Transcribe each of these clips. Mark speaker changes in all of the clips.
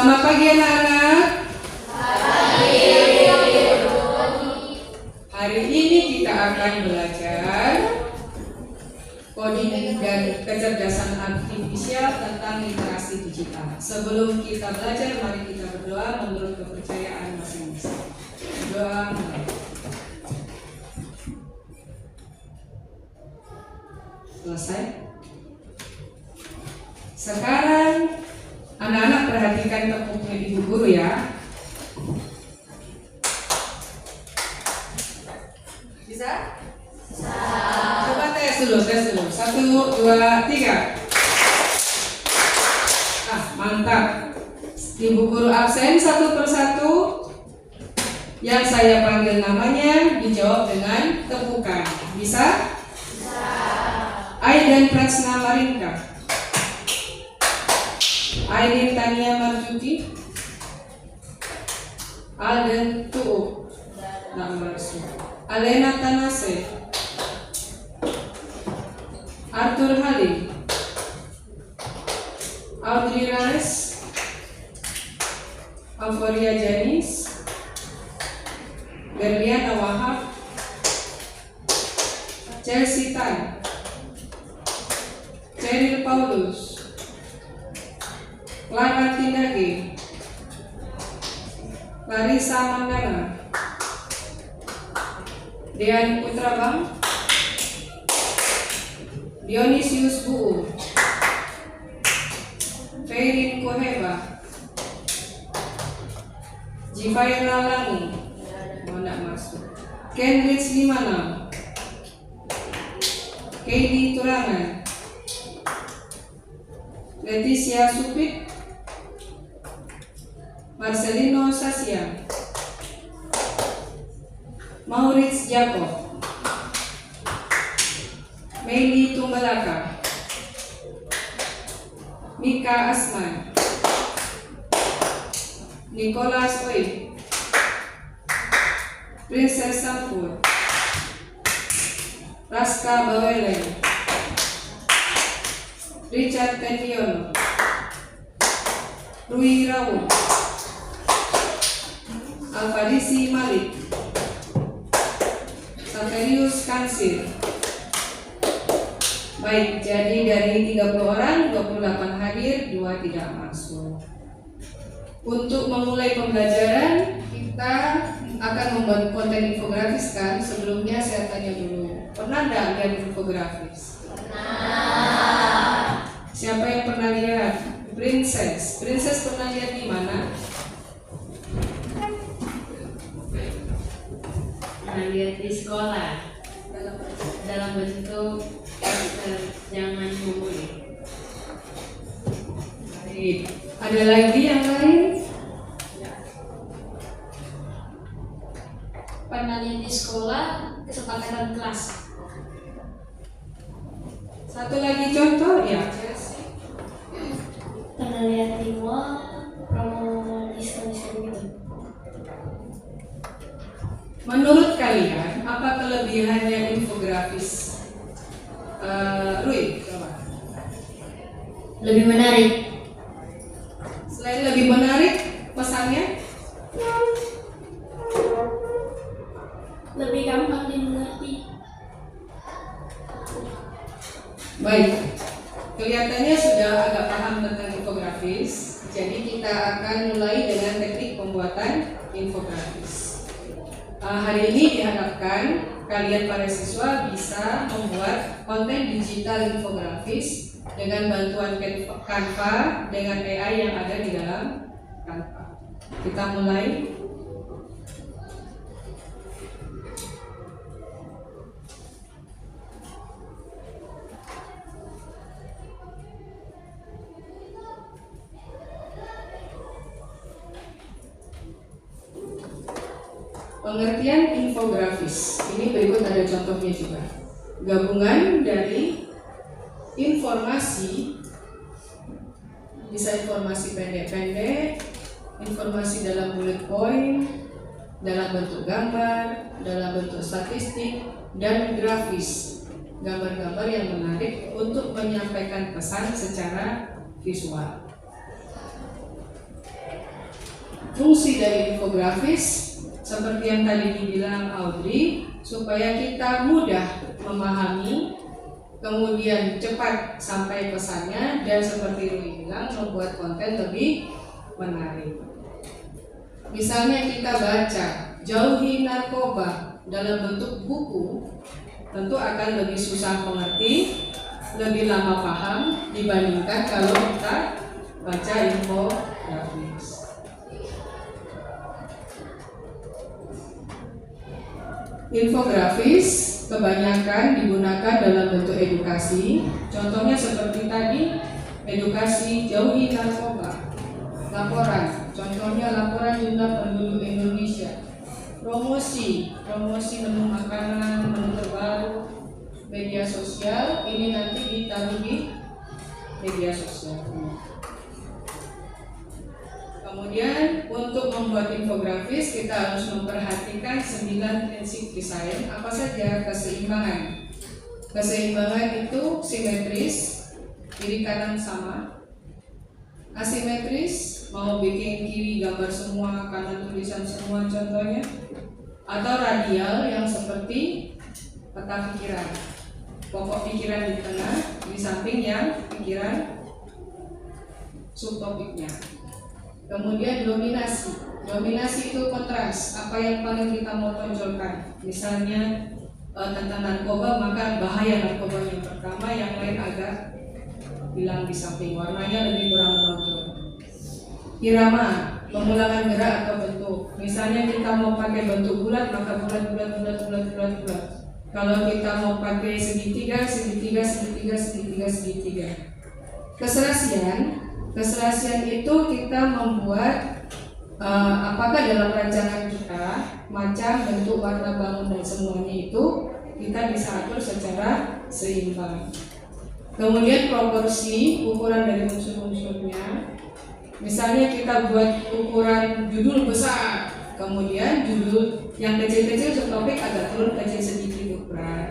Speaker 1: Selamat pagi anak-anak. Hari ini kita akan belajar coding dan kecerdasan artifisial tentang literasi digital. Sebelum kita belajar, mari kita berdoa menurut kepercayaan masing-masing. Doa mulai. Selesai. Sekarang anak-anak perhatikan tepuknya ibu guru ya. Bisa? Bisa. Coba tes dulu. 1, 2, 3. Mantap. Ibu guru absen satu persatu. Yang saya panggil namanya dijawab dengan tepukan. Bisa? Bisa. Aidan Prasna Marinka. Aidin Tania Marjuki. Alden Tuu. Alena Tanase. Arthur Halim. Audrey Rares. Alforia Janis. Berliana Wahab. Chelsea Tan. Cheryl Paulus. Clara Tindage. Larissa Mandana. Dean Putrabang. Dionisius Buu. Feirin Koheba. Jivaira Lani. Tidak masuk. Kendrich Limana. Keidi Turangan. Leticia Supit. Marcelino Sasia. Maurits Jacob. Meili Tumbalaka. Mika Asman. Nicholas Oi. Princess Sampur. Raska Bawelen. Richard Tendiono. Rui Raul. Alfadisi Malik. Saverius Kansir. Baik, jadi dari 30 orang, 28 hadir, 2 tidak masuk. Untuk memulai pembelajaran, kita akan membuat konten infografis kan? Sebelumnya saya tanya dulu, pernah nggak lihat infografis? Pernah. Siapa yang pernah lihat? Princess pernah lihat di mana?
Speaker 2: Pernah lihat di sekolah dalam bentuk jangan memulai.
Speaker 1: Baik. Ada lagi yang lain?
Speaker 3: Pernah lihat di sekolah kesepakatan kelas.
Speaker 1: Satu lagi contoh ya.
Speaker 3: Pernah lihat di mall promo diskon gitu.
Speaker 1: Menurut kalian apa kelebihannya infografis? Rui, coba.
Speaker 3: Lebih menarik.
Speaker 1: Selain lebih menarik, pesannya
Speaker 3: Lebih gampang dimengerti.
Speaker 1: baik. Kelihatannya sudah agak paham tentang infografis. Jadi kita akan mulai dengan teknik pembuatan infografis. Hari ini diharapkan kalian para siswa bisa membuat konten digital infografis dengan bantuan Canva dengan AI yang ada di dalam Canva. Kita mulai. Pengertian infografis. Ini berikut ada contohnya juga. Gabungan dari informasi, bisa informasi pendek-pendek, informasi dalam bullet point, dalam bentuk gambar, dalam bentuk statistik, dan grafis. Gambar-gambar yang menarik untuk menyampaikan pesan secara visual. fungsi dari infografis seperti yang tadi dibilang Audrey, supaya kita mudah memahami, kemudian cepat sampai pesannya, dan seperti Rui bilang membuat konten lebih menarik. Misalnya kita baca Jauhi Narkoba dalam bentuk buku, tentu akan lebih susah mengerti, lebih lama paham dibandingkan kalau kita baca infografis. Infografis kebanyakan digunakan dalam bentuk edukasi, contohnya seperti tadi, edukasi jauhi narkoba. Laporan, contohnya laporan jumlah penduduk Indonesia. Promosi menu makanan, menu terbaru. Media sosial, ini nanti ditaruh di media sosial. Kemudian untuk membuat infografis kita harus memperhatikan 9 prinsip desain. Apa saja? Keseimbangan. Keseimbangan itu simetris, kiri kanan sama. Asimetris, mau bikin kiri gambar semua, kanan tulisan semua contohnya. Atau radial yang seperti peta pikiran. Pokok pikiran di tengah, di samping yang pikiran subtopiknya. Kemudian dominasi itu kontras, apa yang paling kita mau tonjolkan. Misalnya tentang narkoba, maka bahaya narkoba yang pertama, yang lain agak hilang di samping, warnanya lebih kurang menonjol. Irama, pengulangan gerak atau bentuk. Misalnya kita mau pakai bentuk bulat, maka bulat. Kalau kita mau pakai segitiga. Keserasian itu kita membuat apakah dalam rancangan kita, macam, bentuk, warna, bangun, dan semuanya itu kita bisa atur secara seimbang. Kemudian proporsi, ukuran dari unsur-unsurnya. Misalnya kita buat ukuran judul besar, kemudian judul yang kecil-kecil subtopik agak turun kecil sedikit ukuran.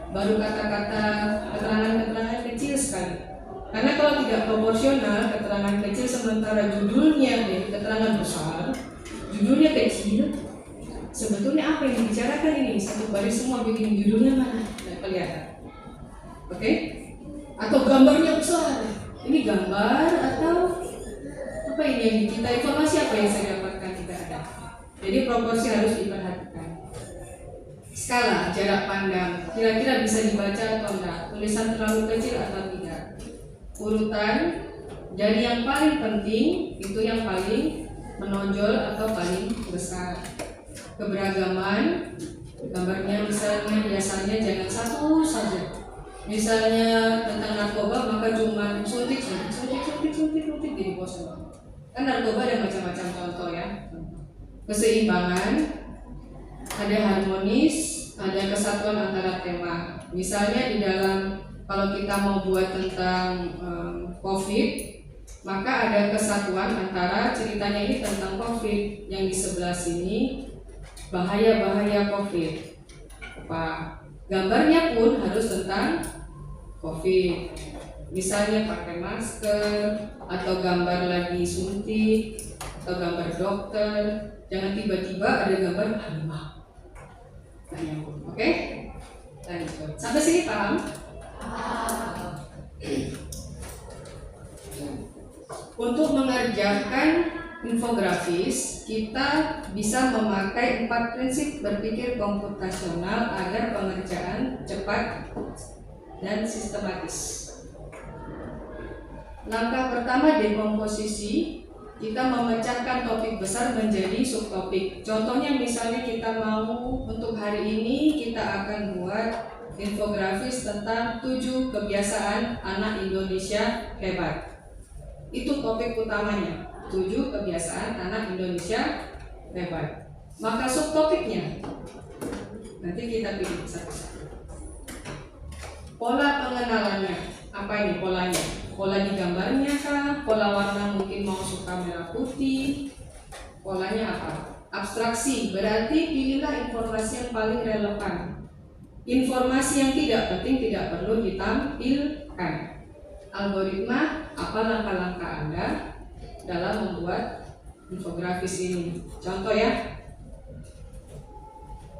Speaker 1: Baru kata-kata, keterangan-keterangan kecil sekali. Karena kalau tidak proporsional, keterangan kecil sementara judulnya keterangan besar, judulnya kecil, sebetulnya apa yang dibicarakan ini? Satu baris semua bikin judulnya mana? Tidak kelihatan. Oke? Atau gambarnya besar. Ini gambar atau apa ini yang kita informasi apa yang saya dapatkan tidak ada. Jadi proporsi harus diperhatikan. Skala, jarak pandang, kira-kira bisa dibaca atau enggak? Tulisan terlalu kecil atau tidak? Urutan dari yang paling penting itu yang paling menonjol atau paling besar. Keberagaman, gambarnya misalnya biasanya jangan satu saja. Misalnya tentang narkoba maka cuma suntik jadi bosan. Kan narkoba ada macam-macam contoh ya. Keseimbangan, ada harmonis, ada kesatuan antara tema. Misalnya di dalam kalau kita mau buat tentang COVID, maka ada kesatuan antara ceritanya ini tentang COVID, yang di sebelah sini bahaya-bahaya COVID. Gambarnya pun harus tentang COVID. Misalnya pakai masker, atau gambar lagi suntik, atau gambar dokter. Jangan tiba-tiba ada gambar harimau. Oke? Lanjut. Sampai sini paham? Untuk mengerjakan infografis, kita bisa memakai 4 prinsip berpikir komputasional agar pengerjaan cepat dan sistematis. Langkah pertama, dekomposisi. Kita memecahkan topik besar menjadi subtopik. Contohnya misalnya kita mau untuk hari ini kita akan buat infografis tentang 7 kebiasaan anak Indonesia hebat. Itu topik utamanya, 7 kebiasaan anak Indonesia hebat. Maka subtopiknya nanti kita pilih satu-satu. Pola pengenalannya, apa ini polanya? Pola di gambarnya kah? Pola warna mungkin mau suka merah putih? Polanya apa? Abstraksi, berarti pilihlah informasi yang paling relevan. Informasi yang tidak penting tidak perlu ditampilkan. Algoritma, apa langkah-langkah Anda dalam membuat infografis ini. Contoh ya.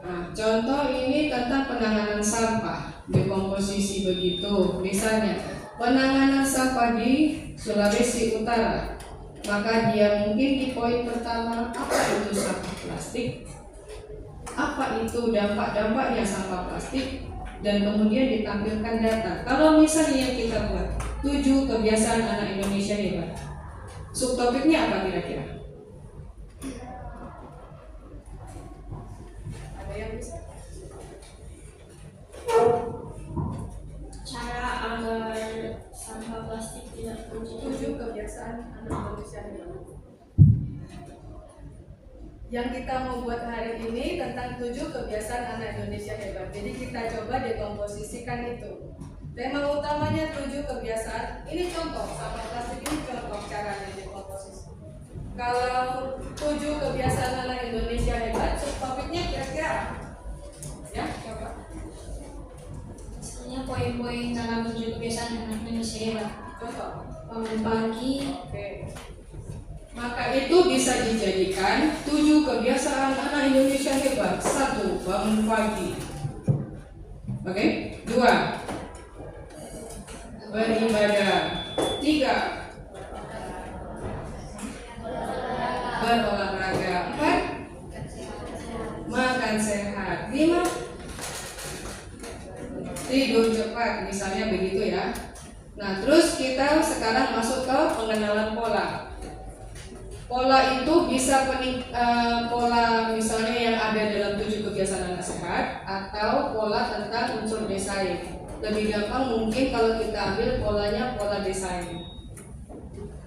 Speaker 1: Nah, contoh ini tentang penanganan sampah, dekomposisi begitu. Misalnya, penanganan sampah di Sulawesi Utara. Maka dia mungkin di poin pertama, apa itu sampah plastik? Apa itu dampak-dampaknya sampah plastik? Dan kemudian ditampilkan data. Kalau misalnya yang kita buat 7 kebiasaan anak Indonesia hebat, subtopiknya apa kira-kira? Ada yang bisa?
Speaker 3: Cara agar sampah plastik tidak terjadi.
Speaker 1: 7 kebiasaan anak Indonesia hebat. Yang kita mau buat hari ini tentang 7 kebiasaan anak Indonesia hebat. Jadi kita coba dekomposisikan itu. Tema utamanya 7 kebiasaan. Ini contoh, sampah plastik ini contoh caranya dekomposisi. Kalau 7 kebiasaan anak Indonesia hebat, subtopiknya kira-kira apa? Ya, coba.
Speaker 3: Misalnya poin-poin dalam 7 kebiasaan anak Indonesia hebat.
Speaker 1: Contoh.
Speaker 3: Bangun pagi,
Speaker 1: Oke. Maka itu bisa dijadikan 7 kebiasaan anak Indonesia hebat. 1. Bangun pagi. Oke. 2. Beribadah. 3. Berolahraga. 4. Makan sehat. 5. Tidur cepat. Misalnya begitu ya. Nah, terus kita sekarang masuk ke pengenalan pola. Pola itu bisa pola misalnya yang ada dalam 7 kebiasaan anak sehat atau pola tentang unsur desain. Lebih gampang mungkin kalau kita ambil polanya pola desain.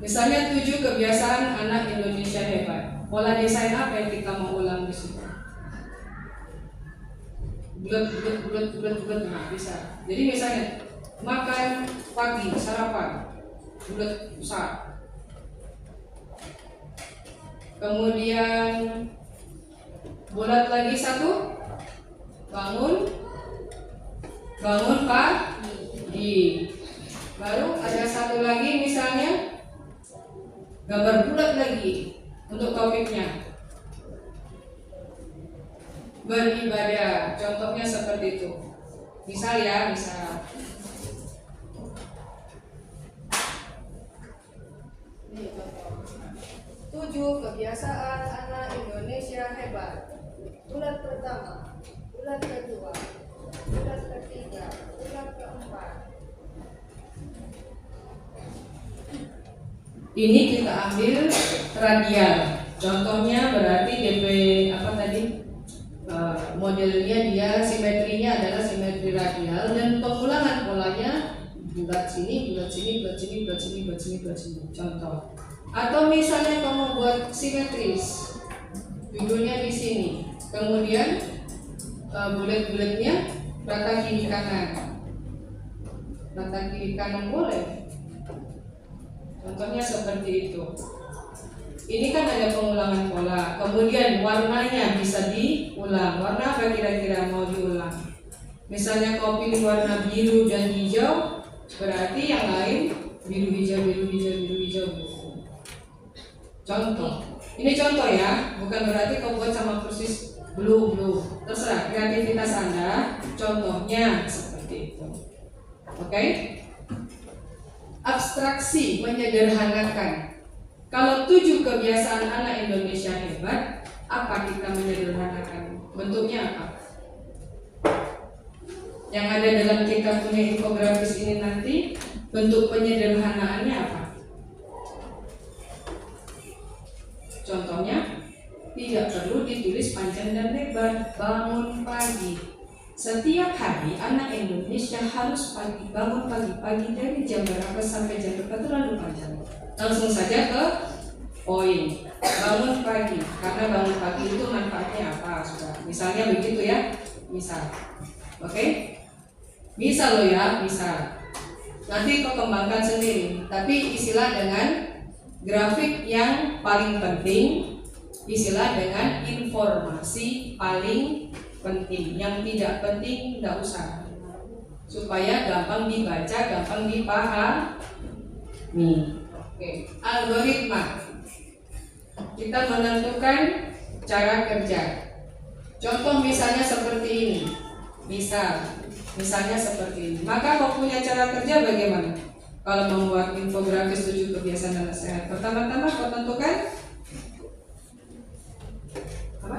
Speaker 1: Misalnya 7 kebiasaan anak Indonesia hebat. Pola desain apa yang kita mau ulang di situ? Bulat, nah bisa. Jadi misalnya makan pagi, sarapan, bulat besar. Kemudian bulat lagi 1, bangun pagi. Baru ada 1 lagi misalnya gambar bulat lagi untuk topiknya. Beribadah, contohnya seperti itu. Misal ya, misal. Ini contoh. 7 kebiasaan anak Indonesia hebat. Bulan pertama, bulan kedua, bulan ketiga, bulan keempat. Ini kita ambil radial. Contohnya berarti DP apa tadi? Modelnya dia simetrinya adalah simetri radial dan pengulangan polanya bulat sini, bulat sini, bulat sini, bulat sini, bulat sini, bulat sini. Contoh. Atau misalnya kamu buat simetris, judulnya di sini. Kemudian bulat-bulatnya rata kiri kanan. Rata kiri kanan boleh. Contohnya seperti itu. Ini kan ada pengulangan pola. Kemudian warnanya bisa diulang. Warna apa kira-kira mau diulang? Misalnya kau pilih warna biru dan hijau, berarti yang lain biru hijau, biru hijau, biru hijau. Contoh. Ini contoh ya, bukan berarti kau buat sama persis blue. Terserah kreativitas Anda. Contohnya seperti itu. Oke? Abstraksi, menyederhanakan. Kalau 7 kebiasaan anak Indonesia hebat, apa kita menyederhanakan? Bentuknya apa? Yang ada dalam kita punya infografis ini nanti, bentuk penyederhanaannya apa? Contohnya, tidak perlu ditulis panjang dan lebar. Bangun pagi. Setiap hari anak Indonesia harus bangun pagi-pagi dari jam berapa sampai jam berapa, terlalu panjang. Langsung saja ke poin. Bangun pagi. Karena bangun pagi itu manfaatnya apa? Sudah. Misalnya begitu ya. Misal. Oke? Misal lo ya, misal. Nanti kau kembangkan sendiri. Tapi istilah dengan grafik yang paling penting, istilah dengan informasi paling penting. Yang tidak penting tidak usah, supaya gampang dibaca, gampang dipahami. Oke. Algoritma. kita menentukan cara kerja. Contoh misalnya seperti ini. Misalnya seperti ini. Maka kau punya cara kerja bagaimana? Kalau membuat infografis 7 kebiasaan dan nasihat, pertama-tama kau tentukan apa?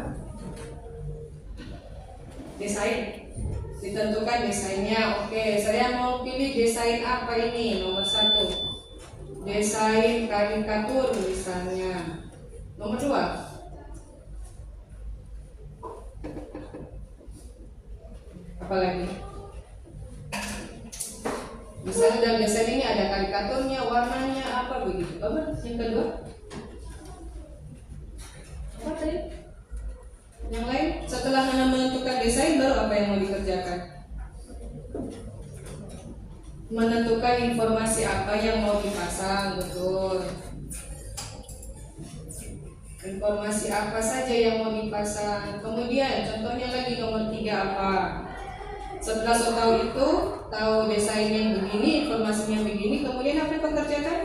Speaker 1: Desain. Ditentukan desainnya. Oke, saya mau pilih desain apa ini? Nomor 1, desain karikatur misalnya. Nomor 2, apa lagi? Misalnya dalam desain ini ada karikaturnya, warnanya apa begitu. Apa yang kedua? Apa tadi? Yang lain? Setelah Anda menentukan desain, baru apa yang mau dikerjakan? Menentukan informasi apa yang mau dipasang, betul. Informasi apa saja yang mau dipasang. Kemudian contohnya lagi nomor 3 apa? Setelah so tahu itu, tahu desainnya begini, informasinya begini, kemudian apa yang kau kerjakan?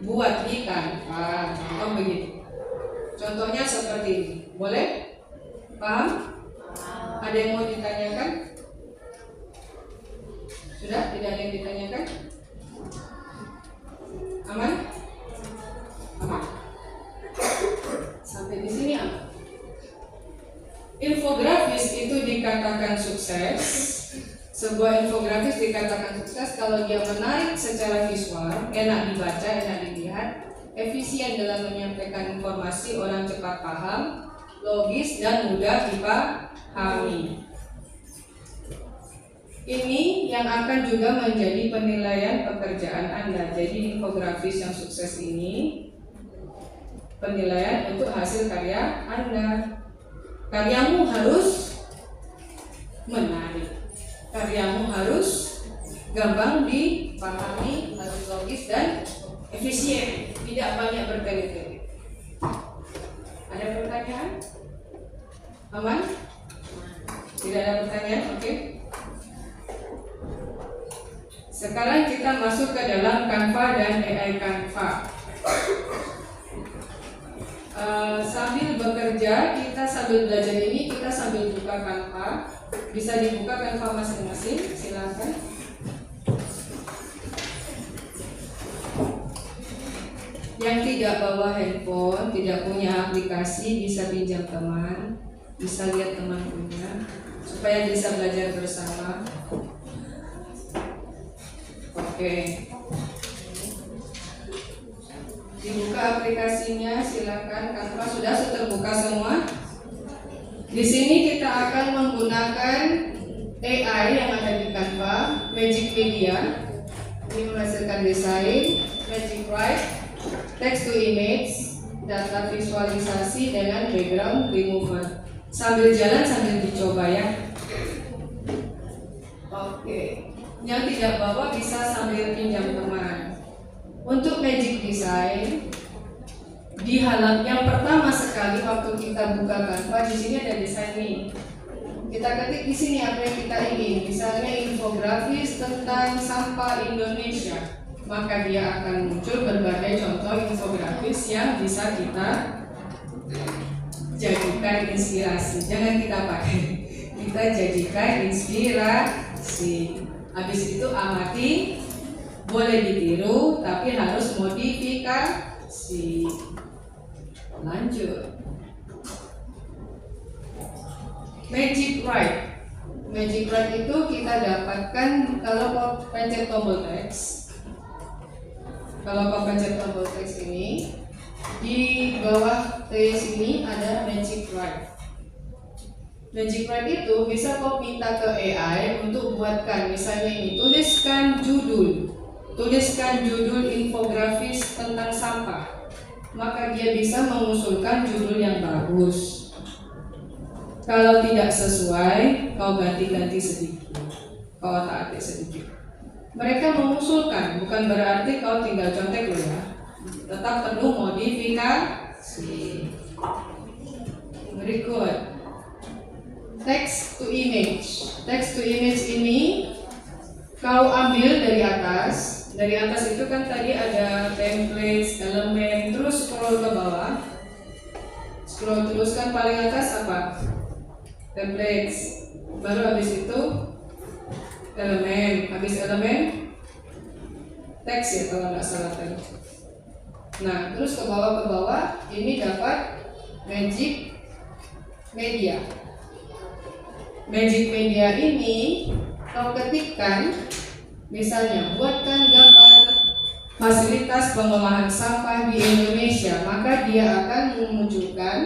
Speaker 1: Buat di Canva. Oh begitu. Contohnya seperti ini. Boleh? Paham? Ada yang mau ditanyakan? Sudah? Tidak ada yang ditanyakan? Aman? Aman. Sampai di sini aman. Infografis itu dikatakan sukses. Sebuah infografis dikatakan sukses kalau dia menarik secara visual, enak dibaca, enak dilihat, efisien dalam menyampaikan informasi, orang cepat paham, logis dan mudah dipahami. Ini yang akan juga menjadi penilaian pekerjaan Anda. Jadi infografis yang sukses ini penilaian untuk hasil karya Anda. Karyamu harus menarik, karyamu harus gampang dipahami, harus logis dan efisien, tidak banyak bertele-tele. Ada pertanyaan? Aman? Tidak ada pertanyaan? Oke. Sekarang kita masuk ke dalam Canva dan AI Canva. Sambil bekerja, kita sambil belajar ini, kita sambil buka Canva. Bisa dibuka Canva masing-masing, silakan. Yang tidak bawa handphone, tidak punya aplikasi, bisa pinjam teman, bisa lihat teman punya, supaya bisa belajar bersama. Oke. Dibuka aplikasinya, silakan. Canva sudah terbuka semua. Di sini kita akan menggunakan AI yang ada di Canva, Magic Media. Ini menghasilkan desain, Magic Write, text to image, data visualisasi dengan background remover. Sambil jalan sambil dicoba ya. Oke. Yang tidak bawa bisa sambil pinjam teman. Untuk Magic Design, di halaman yang pertama sekali waktu kita buka Canva, di sini ada desain nih. Kita ketik di sini apa yang kita ingin, misalnya infografis tentang sampah Indonesia, maka dia akan muncul berbagai contoh infografis yang bisa kita jadikan inspirasi. Jangan kita pakai, kita jadikan inspirasi. Habis itu amati. Boleh ditiru, tapi harus modifikasi. Lanjut. Magic Write. Magic Write itu kita dapatkan kalau kau pencet tombol teks. Kalau kau pencet tombol teks ini, di bawah teks ini ada Magic Write. Magic Write itu bisa kau minta ke AI untuk buatkan, misalnya ini, tuliskan judul infografis tentang sampah, maka dia bisa mengusulkan judul yang bagus. Kalau tidak sesuai, kau ganti-ganti sedikit, kau otak-atik sedikit. Mereka mengusulkan, bukan berarti kau tinggal contek loh ya, tetap perlu modifikasi. Berikut, text to image. Text to image ini kau ambil dari atas Dari atas itu kan tadi ada templates, elemen, terus scroll ke bawah. Scroll terus kan paling atas apa? Templates. Baru habis itu elemen. Habis elemen teks ya kalau nggak salah tadi. Nah, terus ke bawah ini dapat magic media. Magic media ini kau ketikkan, misalnya buatkan gambar fasilitas pengolahan sampah di Indonesia, maka dia akan memunculkan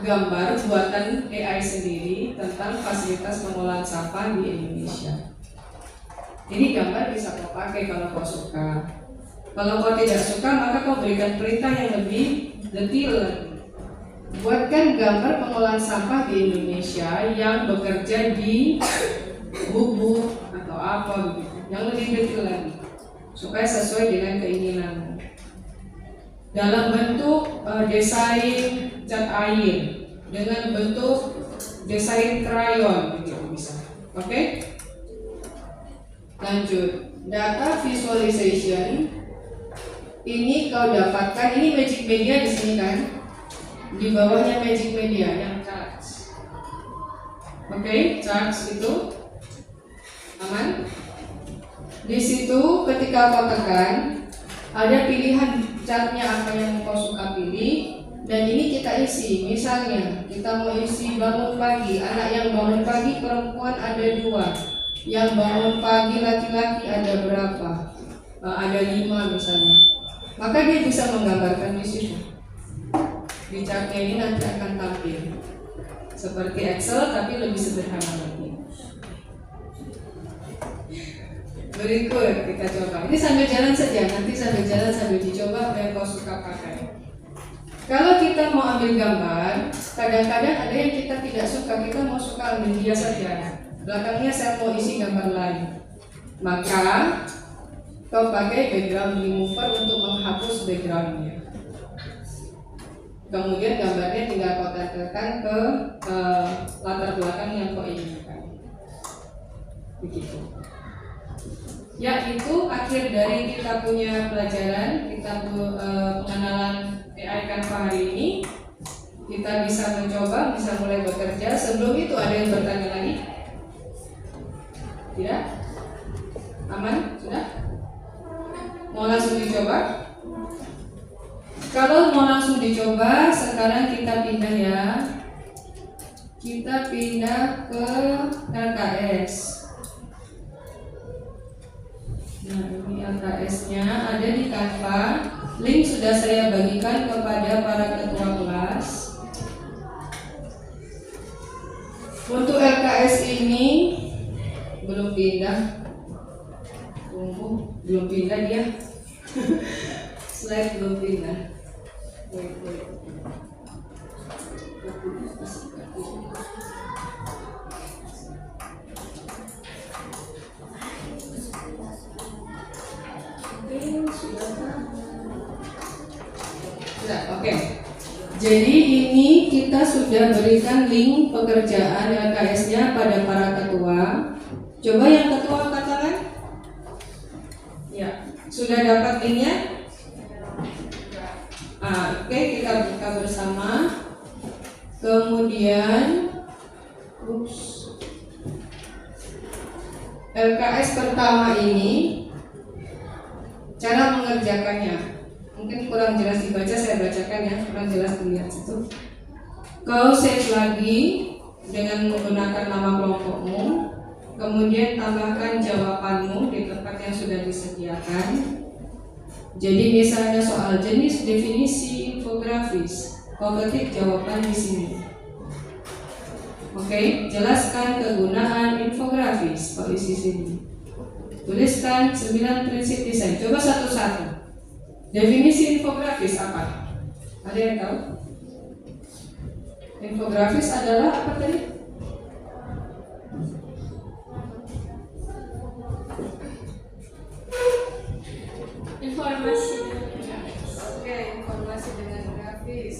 Speaker 1: gambar buatan AI sendiri tentang fasilitas pengolahan sampah di Indonesia. Ini gambar bisa kau pakai kalau kau suka. Kalau kau tidak suka, maka kau berikan perintah yang lebih detail lagi. Buatkan gambar pengolahan sampah di Indonesia yang bekerja di bubuk atau apa begitu, yang lebih detail lagi supaya sesuai dengan keinginanmu. Dalam bentuk desain cat air, dengan bentuk desain krayon begitu bisa. Oke? Lanjut, data visualization. Ini kau dapatkan, ini magic media di sini kan? Di bawahnya magic media yang charts. Oke, charts itu aman. Di situ ketika kau tekan ada pilihan chartnya apa yang kau suka pilih, dan ini kita isi. Misalnya kita mau isi bangun pagi, anak yang bangun pagi perempuan ada 2, yang bangun pagi laki-laki ada berapa? Ada 5 misalnya. Maka dia bisa menggambarkan di situ. Di chartnya ini nanti akan tampil seperti Excel tapi lebih sederhana lagi. Berikut kita coba. Ini sambil jalan saja, nanti sambil jalan sambil dicoba apa yang kau suka pakai. Kalau kita mau ambil gambar, kadang-kadang ada yang kita tidak suka, kita mau suka ambil dia saja. Belakangnya saya mau isi gambar lain. Maka kau pakai background remover untuk menghapus backgroundnya. Kemudian gambarnya tinggal kau tempelkan ke latar belakang yang kau inginkan. Begitu. Ya, itu akhir dari kita punya pelajaran, kita pengenalan AI Canva hari ini. Kita bisa mencoba, bisa mulai bekerja. Sebelum itu ada yang bertanya lagi? Tidak? Aman? Sudah? Mau langsung dicoba? Kalau mau langsung dicoba, sekarang kita pindah ya. Kita pindah ke LKS. Nah, ini LKS-nya ada di Canva. Link sudah saya bagikan kepada para ketua kelas. Untuk LKS ini belum pindah. Tunggu, belum pindah dia. Slide belum pindah. Wait. Sudah, oke. Jadi ini kita sudah berikan link pekerjaan LKS-nya pada para ketua. Coba yang ketua katakan. Ya, sudah dapat linknya? Oke, kita buka bersama. Kemudian LKS pertama ini cara mengerjakannya mungkin kurang jelas dibaca, saya bacakan ya, kurang jelas dilihat situ. Kau save lagi dengan menggunakan nama kelompokmu, kemudian tambahkan jawabanmu di tempat yang sudah disediakan. Jadi misalnya soal jenis definisi infografis, kau ketik jawaban di sini. Oke, jelaskan kegunaan infografis, kau isi sini. Tuliskan 9 prinsip desain. Coba satu-satu. Definisi infografis apa? Ada yang tahu? Infografis adalah apa tadi?
Speaker 2: Informasi.
Speaker 1: Oke, informasi dengan grafis.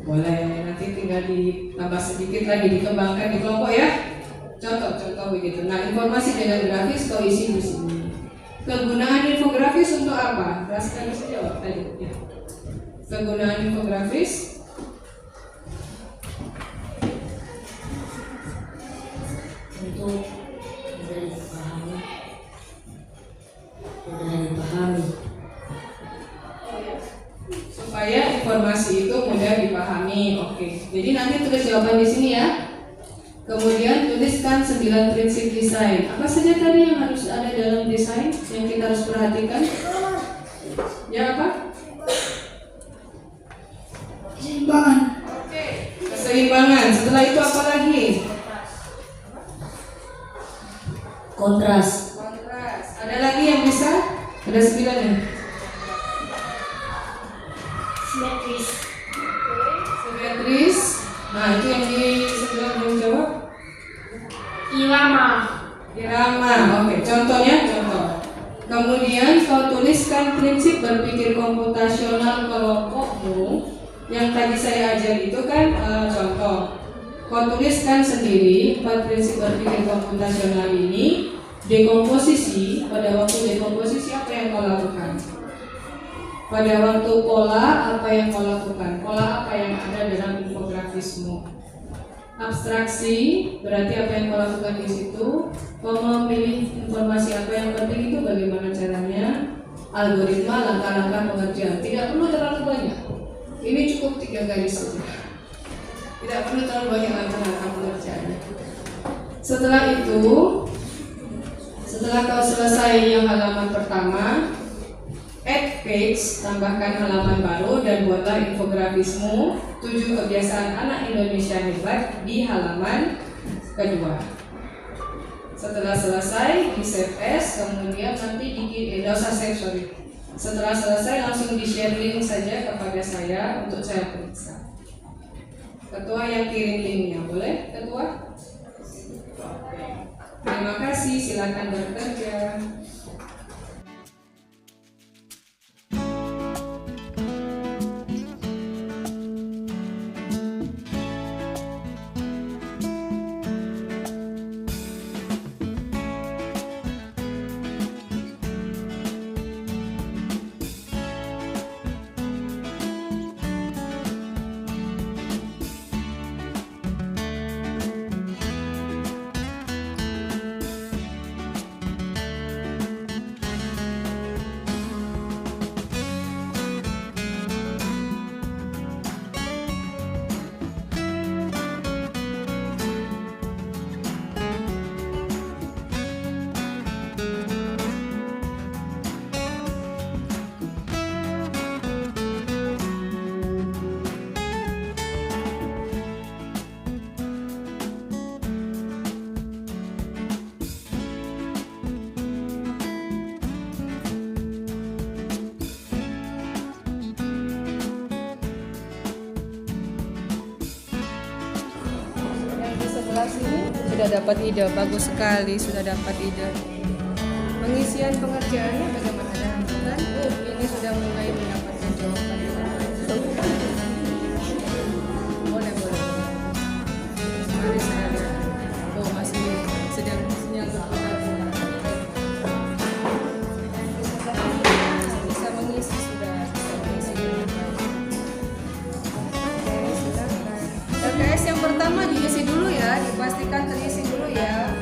Speaker 1: Boleh, nanti tinggal ditambah sedikit lagi, dikembangkan di kelompok ya. Contoh begitu. Nah, informasi dengan grafis kau isi di sini. Kegunaan infografis untuk apa? Rasakan bisa jawab tadi. Ya. Kegunaan infografis
Speaker 3: Untuk mudah dipahami. Mudah dipahami.
Speaker 1: supaya informasi itu mudah dipahami. Oke. Jadi nanti tulis jawaban di sini ya. Kemudian tuliskan 9 prinsip desain. Apa saja tadi yang harus ada dalam desain yang kita harus perhatikan? Ya apa?
Speaker 3: Keseimbangan.
Speaker 1: Oke. Keseimbangan. Setelah itu apa lagi?
Speaker 3: Kontras.
Speaker 1: Kontras. Ada lagi yang bisa? Ada 9 ya?
Speaker 3: Simetris.
Speaker 1: Simetris. Nah itu yang di sebelah belum jawab.
Speaker 3: Irama.
Speaker 1: Irama. Oke. Contohnya contoh. Kemudian kau tuliskan prinsip berpikir komputasional kelompokmu. Yang tadi saya ajar itu kan contoh. Kau tuliskan sendiri 4 prinsip berpikir komputasional ini. Dekomposisi, pada waktu dekomposisi apa yang kau lakukan? Pada waktu pola apa yang kau lakukan? Pola apa yang ada dalam infografismu? Abstraksi berarti apa yang kau lakukan di situ? Kau memilih informasi apa yang penting itu bagaimana caranya? Algoritma, langkah-langkah pengerjaan. Tidak perlu terlalu banyak. Ini cukup 3 garis saja. Tidak perlu terlalu banyak langkah-langkah pengerjaannya. Setelah itu, setelah kau selesai yang halaman pertama, add page, tambahkan halaman baru dan buatlah infografismu 7 kebiasaan anak Indonesia hebat di halaman kedua. Setelah selesai di save as, kemudian nanti tidak usah save, sorry. Setelah selesai langsung di share link saja kepada saya untuk saya periksa. Ketua yang kirim linknya, boleh ketua? Terima kasih, silakan bekerja. Sini sudah dapat ide, bagus sekali sudah dapat ide. Pengisian pengerjaannya bagaimana dengan bulan? Ini sudah mulai mendapatkan jawaban. Boleh. Mari saya lihat. Oh masih sedang sinyal bisa mengisi sudah. LKS yang pertama diisi dulu ya, dipastikan terisi dulu ya.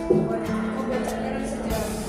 Speaker 1: Pembelajaran sejarah.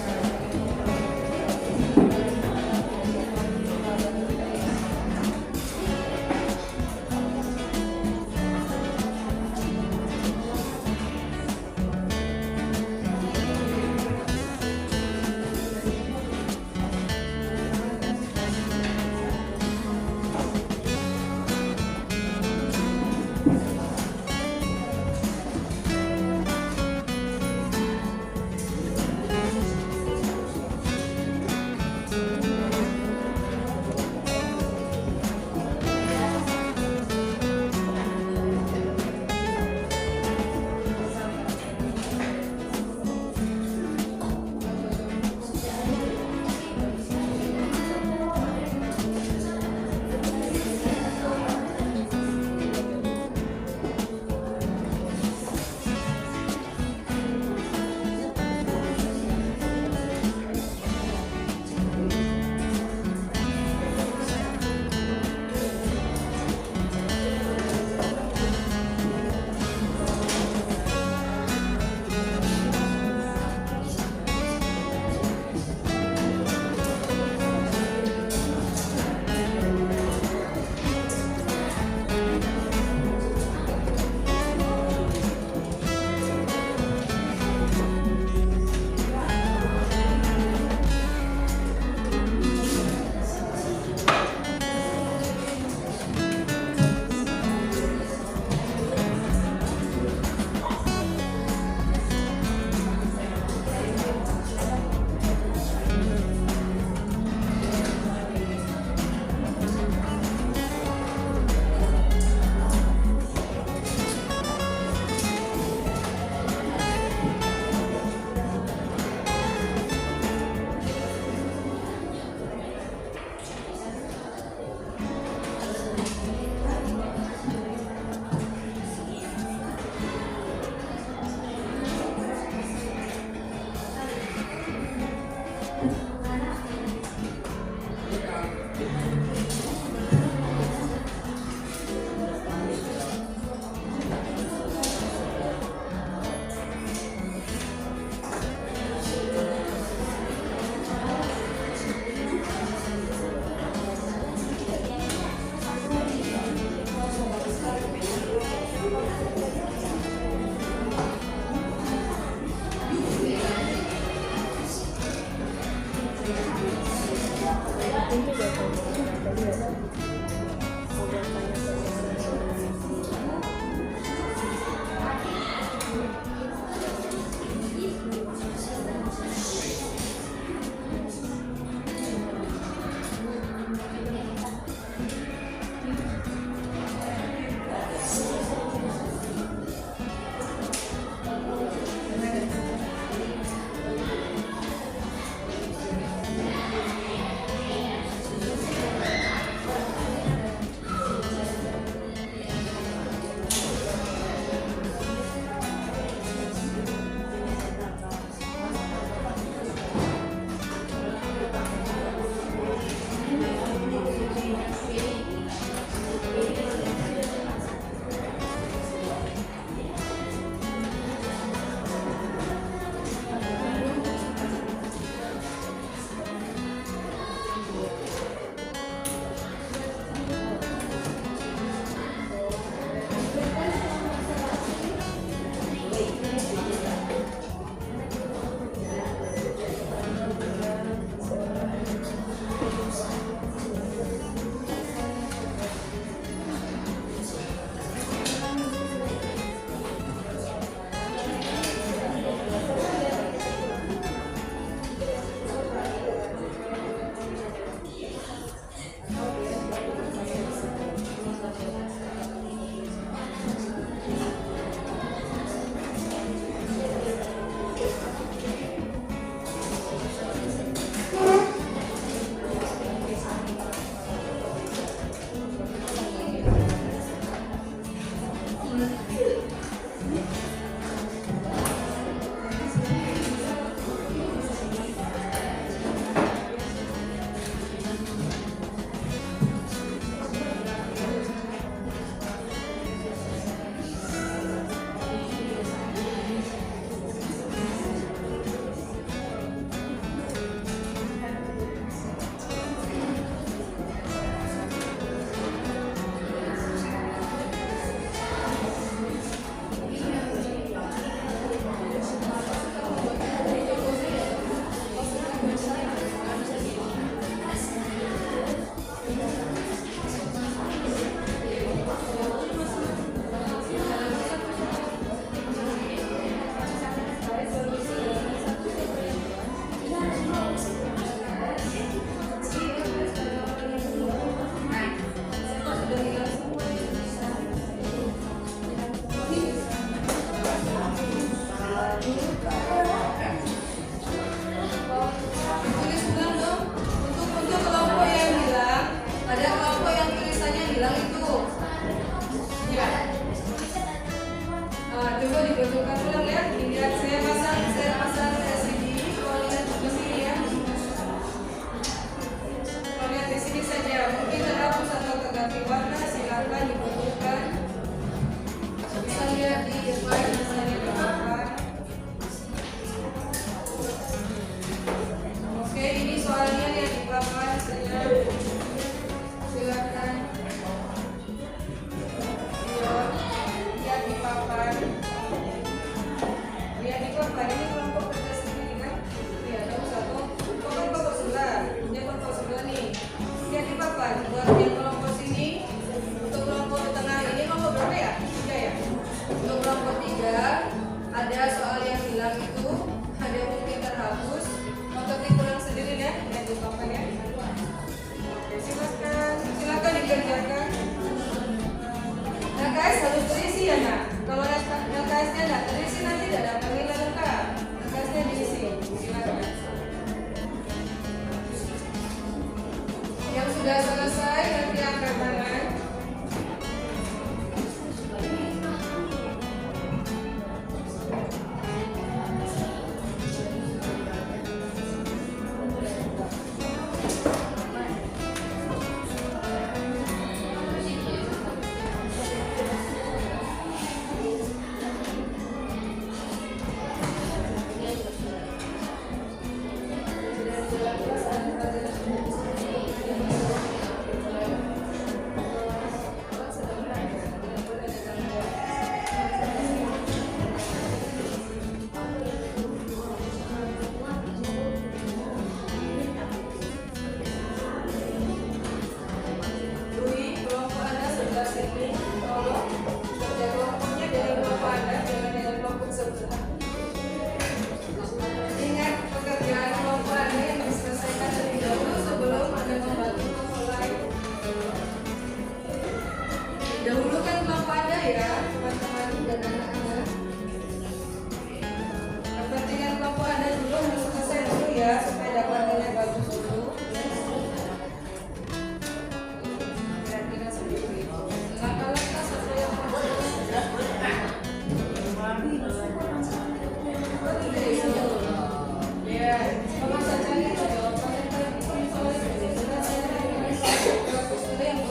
Speaker 1: Ya, kalau saya cari itu jawabannya tadi soalnya sudah saya cari sudah yang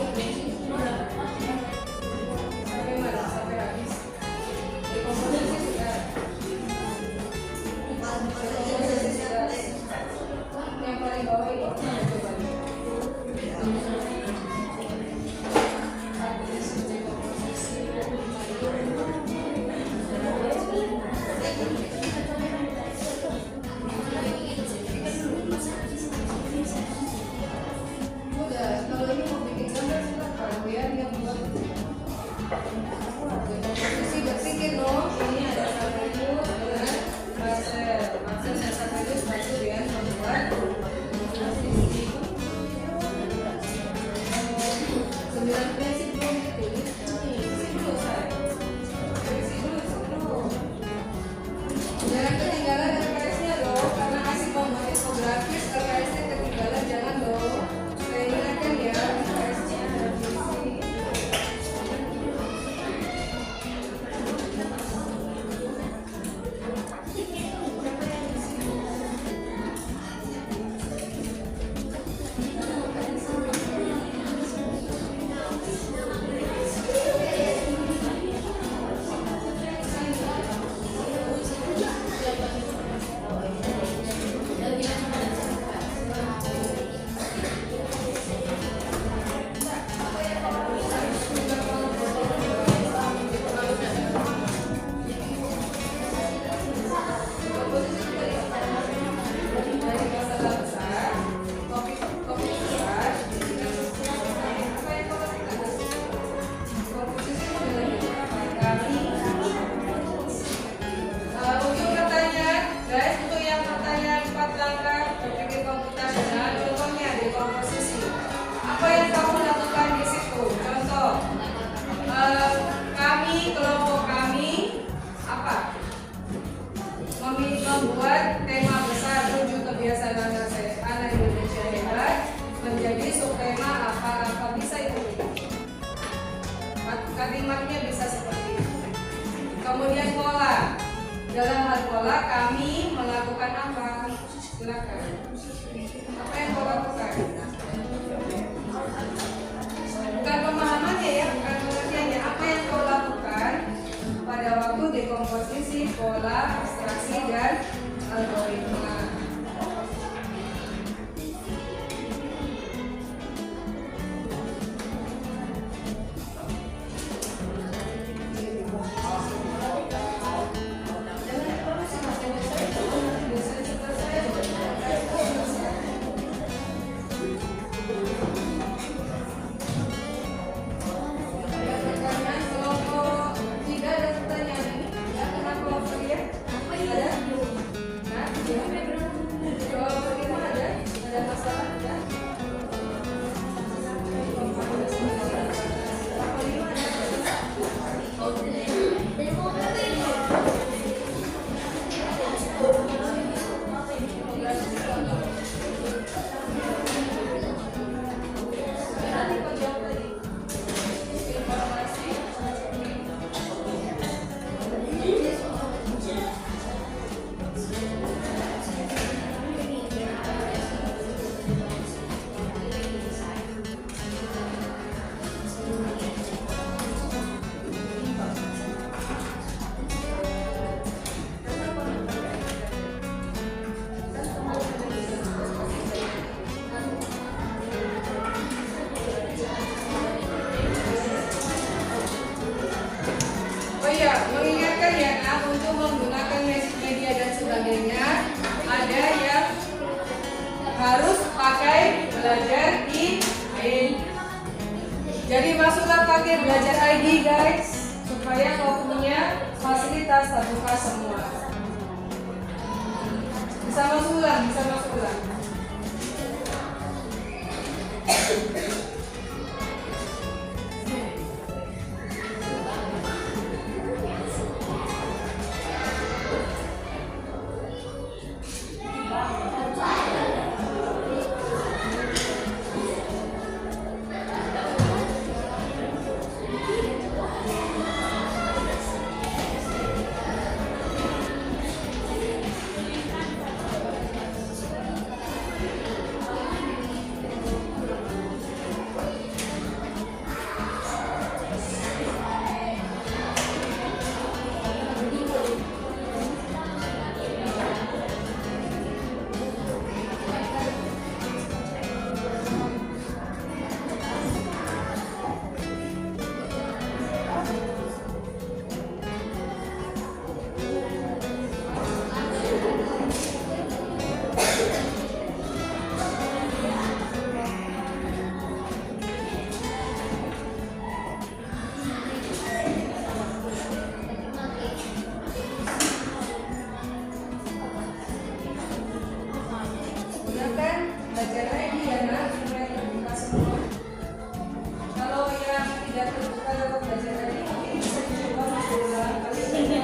Speaker 1: sampai mana sampai habis. Komposisi sudah. Yang paling bawah ini coba. Kalau ini mau bikin gambar silakan biar yang buat komposisi berpikir dong. Ini ada Sabrinius dengan Marcel. Marcel dan Sabrinius bantu ya membuat komposisi. 9 prinsip belum ditulis. Isi dulu saya. Isi dulu. Jangan ketinggalan RKS-nya dong, karena kasih komponen infografis RKS-nya ketinggalan jangan dong. Saya ingatkan ya, RKS-nya harus diisi. Dari masalah besar, topik besar, apa yang kau lakukan? Komposisi kami. Untuk pertanyaan, guys, untuk yang pertanyaan 4 langkah berpikir komputasional, contohnya di komposisi. Apa yang kamu lakukan di situ? Contoh, kami, kelompok kami, apa? Membuat tema besar tujuh kebiasaan anak Indonesia hebat menjadi subtema apa bisa itu. Kalimatnya bisa seperti itu. Kemudian pola. Dalam hal pola kami melakukan apa? Silakan. Apa yang kau lakukan? Bukan pemahamannya ya, bukan pengertiannya. Apa yang kau lakukan pada waktu dekomposisi, pola, abstraksi, dan algoritma. Mengingatkan ya nak, untuk menggunakan media dan sebagainya ada yang harus pakai belajar email. Jadi masuklah pakai belajar ID guys, supaya kau punya fasilitas terbuka semua. Bisa masuk ulang. belajar lagi ya nak, supaya terbuka semua. Kalau yang tidak terbuka dapat belajar lagi, mungkin bisa dicoba berulang kali ini.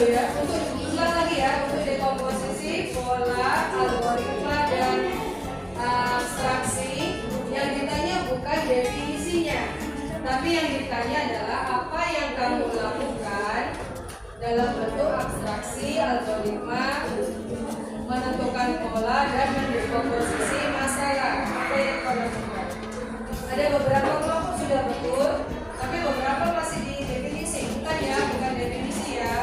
Speaker 1: ya. Untuk ulang lagi ya, untuk dekomposisi, pola, algoritma dan abstraksi. Yang ditanya bukan definisinya, tapi yang ditanya adalah apa yang kamu lakukan dalam bentuk abstraksi, algoritma, menentukan pola dan mendekomposisi masalah. Apa yang kamu lakukan? Ada beberapa kelompok sudah betul, tapi beberapa masih di definisi. Bukan ya, bukan definisi ya.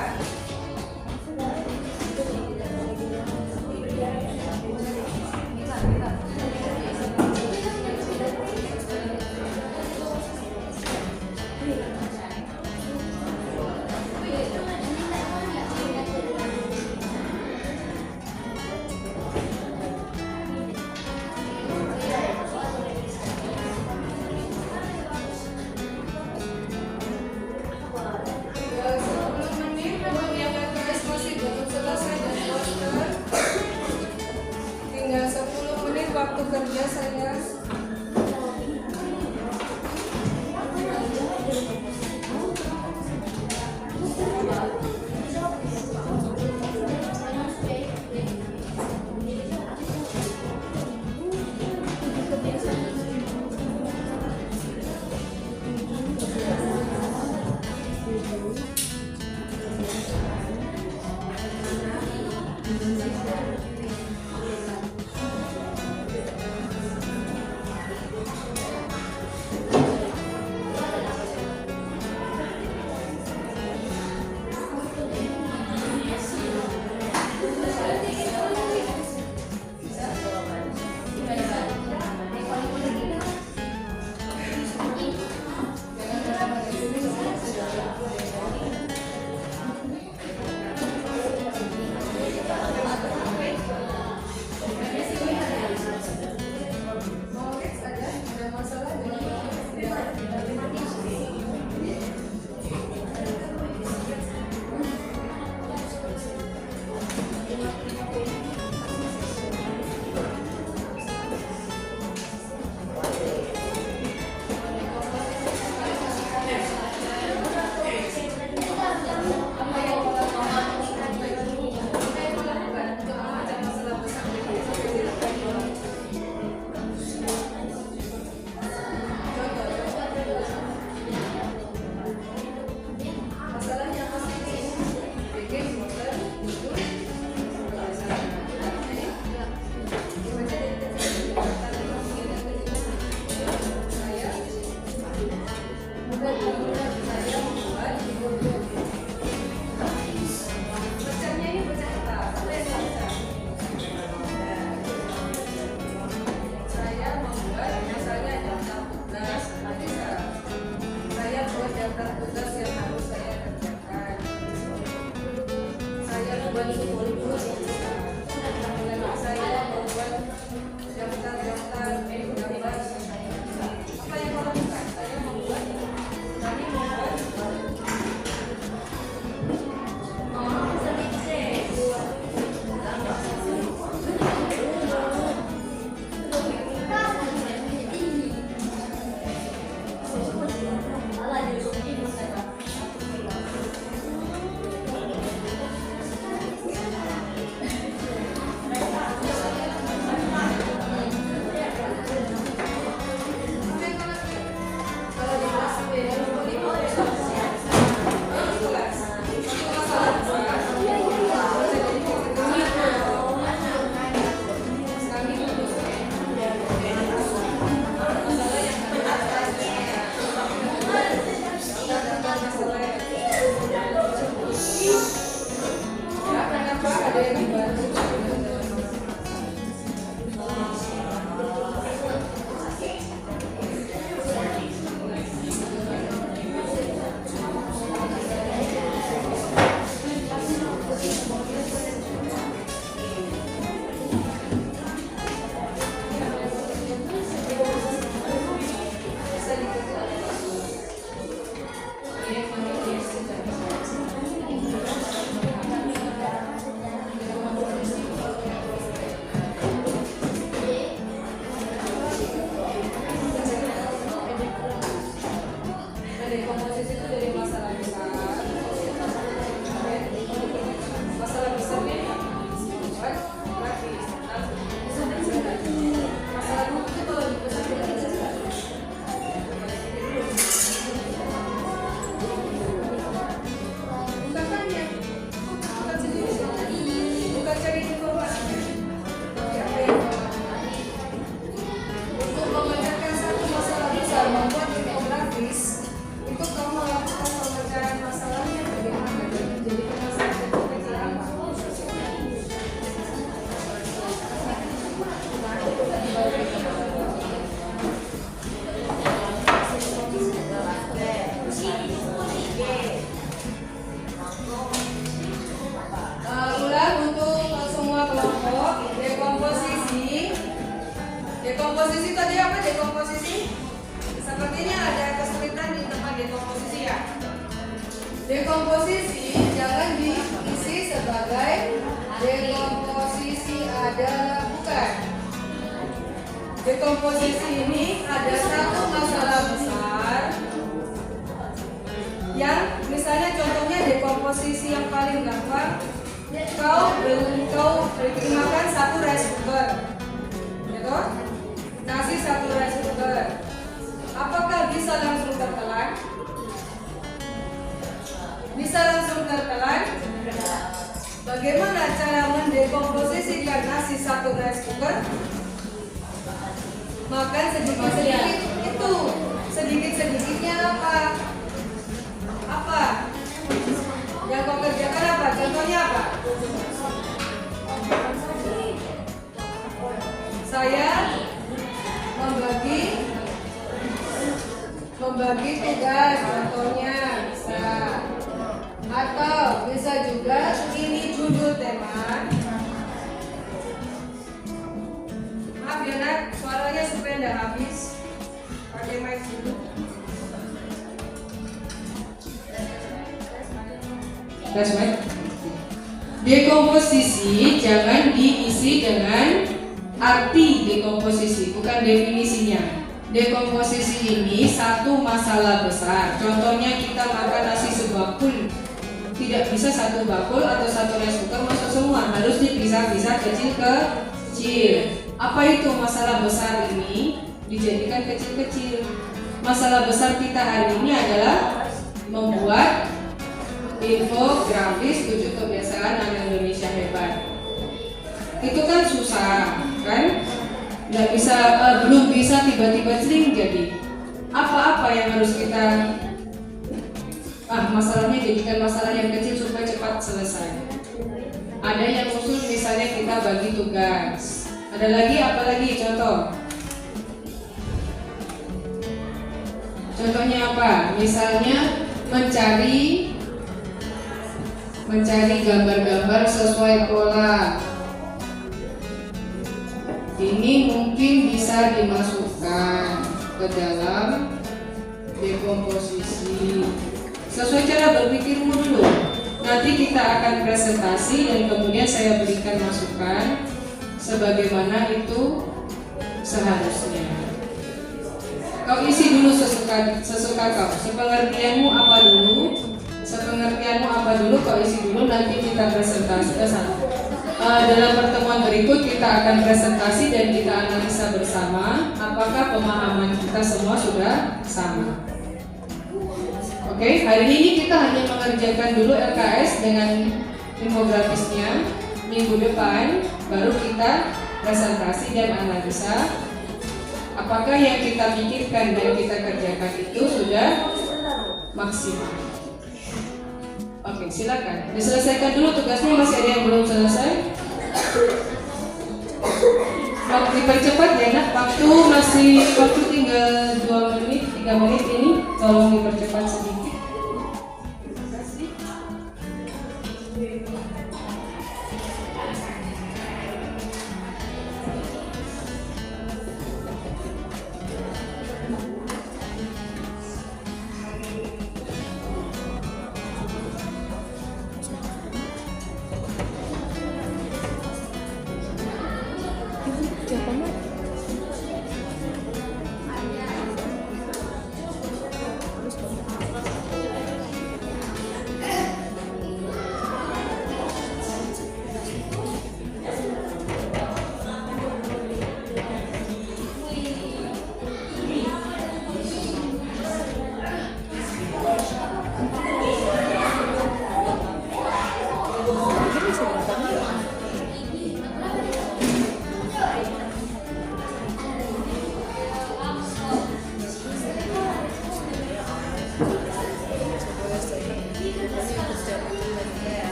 Speaker 1: Tinggal 10 menit waktu kerja saya. Dekomposisi tadi apa? Dekomposisi? Sepertinya ada kesulitan di tempat dekomposisi ya. Dekomposisi jangan diisi sebagai dekomposisi adalah bukan. Dekomposisi ini ada satu masalah besar yang misalnya contohnya dekomposisi yang paling gampang, kau makan satu rice cooker, gitu? Kasih satu rice cooker, apakah bisa langsung tertelan? Bisa langsung tertelan? Bagaimana cara mendekomposisikan nasi satu rice cooker? Makan sedikit-sedikit itu, sedikit-sedikitnya apa? Apa? Yang kau kerjakan apa? Contohnya apa? Saya membagi tugas, contohnya bisa, atau bisa juga ini judul tema. Maaf ya nak, suaranya supaya tidak habis. Pakai mic dulu. That's right. Dekomposisi jangan diisi dengan arti dekomposisi, bukan definisinya. Dekomposisi ini satu masalah besar. Contohnya kita makan nasi sebakul, tidak bisa satu bakul atau satu rice cooker masuk semua, harus dipisah-pisah kecil-kecil. Apa itu masalah besar ini? Dijadikan kecil-kecil. Masalah besar kita hari ini adalah membuat infografis 7 kebiasaan anak Indonesia hebat. Itu kan susah, kan? Nggak bisa, belum bisa tiba-tiba sering jadi. Apa-apa yang harus kita masalahnya jadikan masalah yang kecil supaya cepat selesai. Ada yang usul misalnya kita bagi tugas. Ada lagi apa lagi contoh? Contohnya apa? Misalnya mencari gambar-gambar sesuai pola. Ini mungkin bisa dimasukkan ke dalam dekomposisi. Sesuai cara berpikirmu dulu. Nanti kita akan presentasi dan kemudian saya berikan masukan sebagaimana itu seharusnya. Kau isi dulu sesuka kau. Sepengertianmu apa dulu, kau isi dulu, nanti kita presentasi ke sana. Dalam pertemuan berikut kita akan presentasi dan kita analisa bersama apakah pemahaman kita semua sudah sama. Oke, hari ini kita hanya mengerjakan dulu LKS dengan infografisnya. Minggu depan baru kita presentasi dan analisa apakah yang kita pikirkan dan kita kerjakan itu sudah maksimal. Oke, silakan. Diselesaikan dulu tugasnya, masih ada yang belum selesai. Waktu dipercepat ya nak, waktu tinggal 2 menit, 3 menit ini tolong dipercepat sedikit. Terima kasih.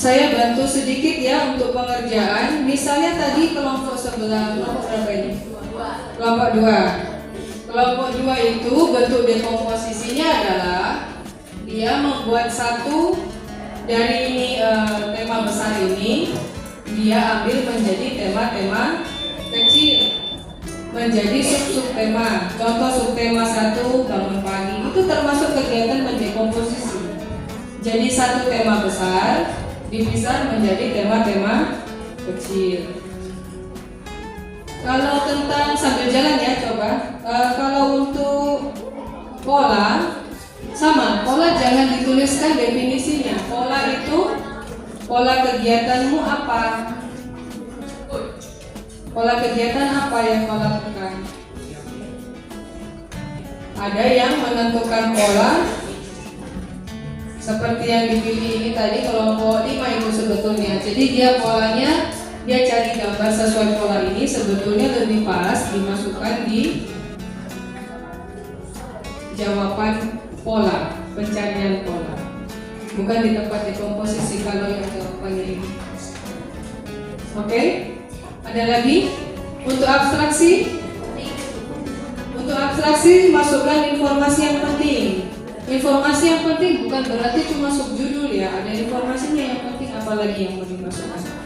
Speaker 1: saya bantu sedikit ya untuk pengerjaan. Misalnya tadi kelompok sebelah, kelompok berapa ini? Kelompok 2. Kelompok 2 itu bentuk dekomposisinya adalah dia membuat satu dari ini tema besar ini, dia ambil menjadi tema-tema kecil, menjadi sub-sub tema. Contoh subtema 1 bangun pagi itu termasuk kegiatan mendekomposisi. Jadi satu tema besar dipisah menjadi tema-tema kecil. Kalau tentang sambil jalan ya coba. Kalau untuk pola sama, pola jangan dituliskan definisinya. Pola itu pola kegiatanmu apa? Pola kegiatan apa yang kau lakukan? Ada yang menentukan pola seperti yang dipilih ini tadi, kelompok 5 itu sebetulnya. Jadi dia polanya, dia cari gambar sesuai pola ini, sebetulnya lebih pas dimasukkan di jawaban pola, pencarian pola, bukan di tempat dekomposisi kalau yang jawabannya ini. Oke? Ada lagi? Untuk abstraksi? Untuk abstraksi masukkan informasi yang penting. Informasi yang penting bukan berarti cuma subjudul ya, ada informasinya yang penting, apalagi yang mau dimasukkan.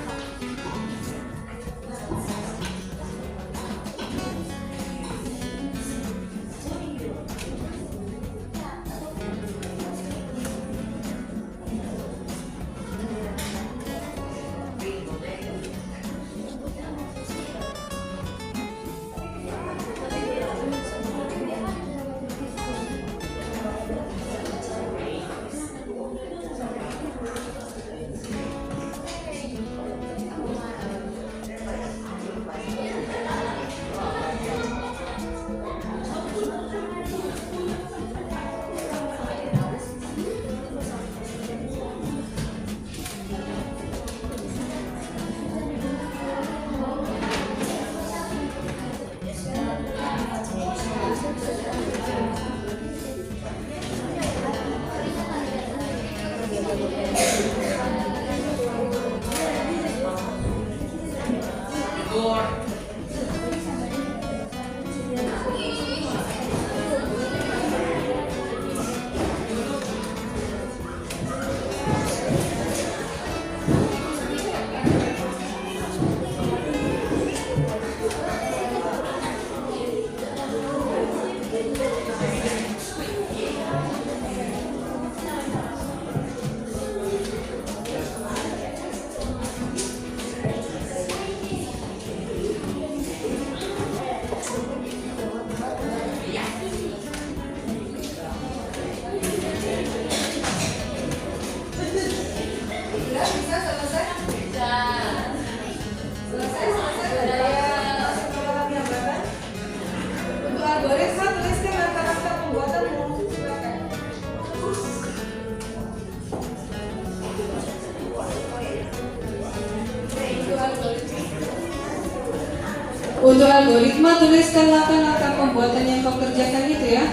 Speaker 1: Untuk algoritma tuliskan langkah-langkah pembuatan yang kau kerjakan itu ya.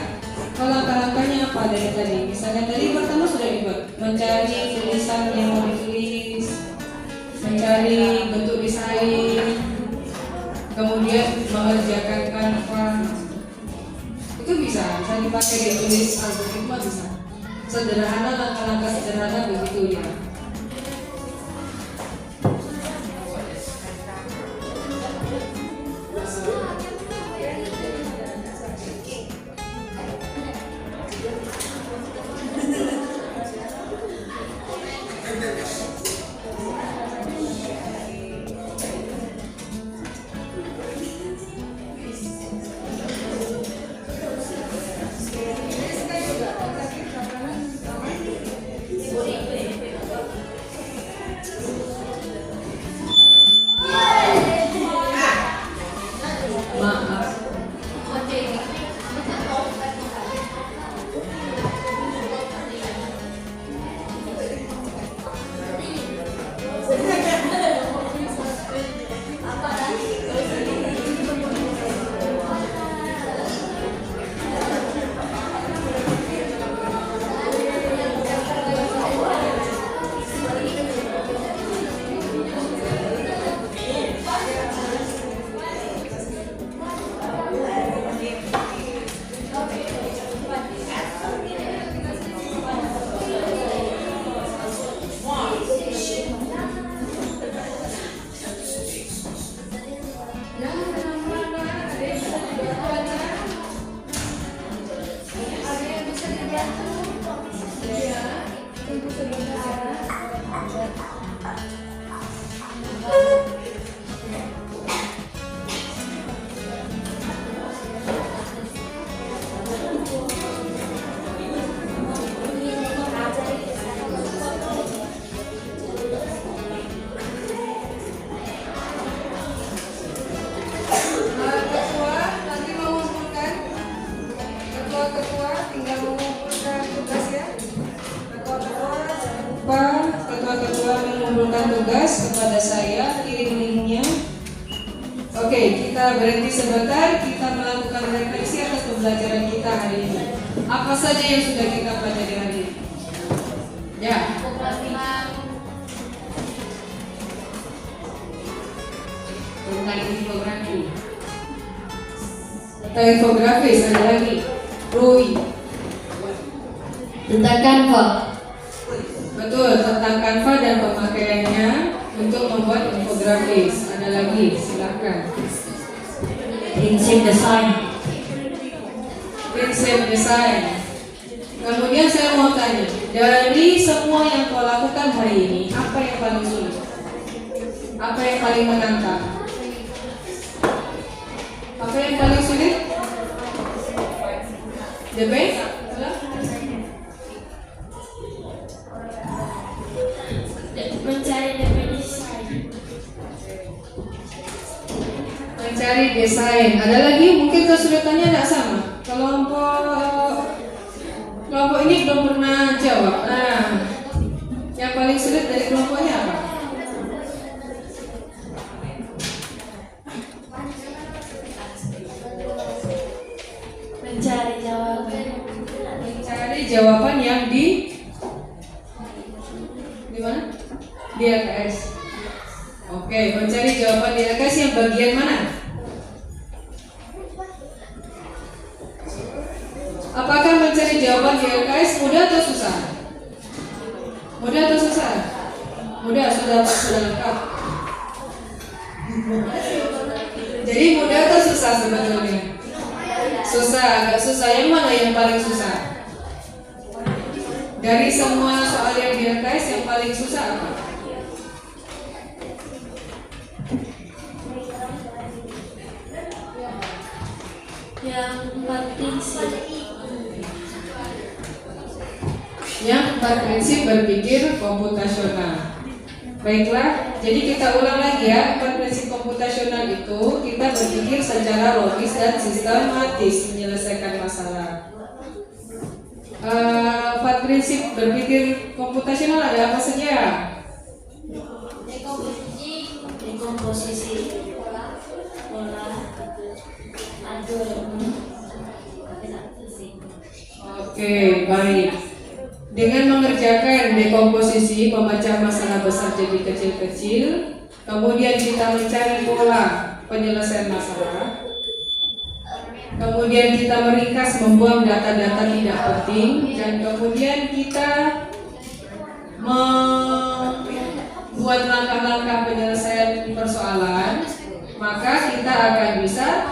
Speaker 1: Langkah-langkahnya apa dari tadi? Misalnya tadi pertama sudah dibuat, mencari tulisan yang mau ditulis, mencari bentuk desain, kemudian mengerjakan kanva. Itu bisa dipakai ditulis algoritma bisa. Sederhana, langkah-langkah sederhana begitu ya. kepada saya, kirim linknya. Oke, kita berhenti sebentar, kita melakukan refleksi atas pembelajaran kita hari ini. Apa saja yang sudah kita pelajari hari ini? Ya.
Speaker 2: Tentang infografi.
Speaker 1: Tentang infografis, ada lagi. Rui.
Speaker 2: Tentang Canva.
Speaker 1: Betul, tentang Canva dan pemakaiannya untuk membuat infografis. Ada lagi, silakan.
Speaker 2: Prinsip desain.
Speaker 1: Prinsip desain. Kemudian saya mau tanya, dari semua yang kau lakukan hari ini, apa yang paling sulit? Apa yang paling menantang? Apa yang paling sulit? The best?
Speaker 3: Mencari definisi.
Speaker 1: Mencari desain. Ada lagi? Mungkin kesulitannya tidak sama. Kelompok ini belum pernah jawab. Nah, yang paling sulit dari kelompoknya apa?
Speaker 3: Mencari jawaban.
Speaker 1: Mencari jawaban yang di mana? Di LKS. Oke, mencari jawaban di LKS yang bagian mana? Apakah mencari jawaban di LKS mudah atau susah? Mudah atau susah? Mudah, sudah lengkap. Jadi mudah atau susah sebetulnya? Susah, agak susah. Yang mana yang paling susah? Dari semua soal yang di LKS yang paling susah apa?
Speaker 3: Yang penting sih.
Speaker 1: Yang 4 prinsip berpikir komputasional. Baiklah, jadi kita ulang lagi ya. 4 prinsip komputasional itu kita berpikir secara logis dan sistematis menyelesaikan masalah. 4 prinsip berpikir komputasional ada apa saja?
Speaker 3: Dekomposisi, pola, algoritma.
Speaker 1: Oke, baik. Dengan mengerjakan dekomposisi, memecah masalah besar jadi kecil-kecil, kemudian kita mencari pola penyelesaian masalah, kemudian kita meringkas, membuang data-data tidak penting, dan kemudian kita membuat langkah-langkah penyelesaian persoalan, maka kita akan bisa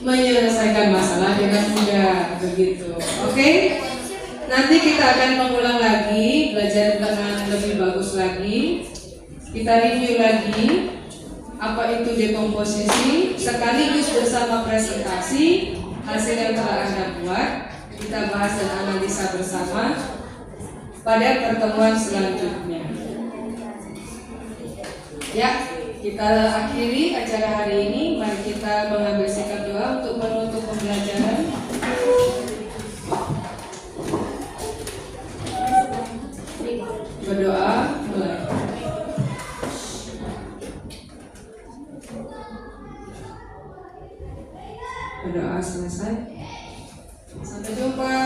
Speaker 1: menyelesaikan masalah dengan mudah, begitu. Oke? Nanti kita akan mengulang lagi, belajar dengan lebih bagus lagi. Kita review lagi apa itu dekomposisi, sekaligus bersama presentasi hasil yang telah Anda buat. Kita bahas dan analisa bersama pada pertemuan selanjutnya. Ya, kita akhiri acara hari ini. Mari kita mengambil sikap doa untuk menutup pembelajaran. Berdoa mulai. Berdoa selesai. Sampai jumpa.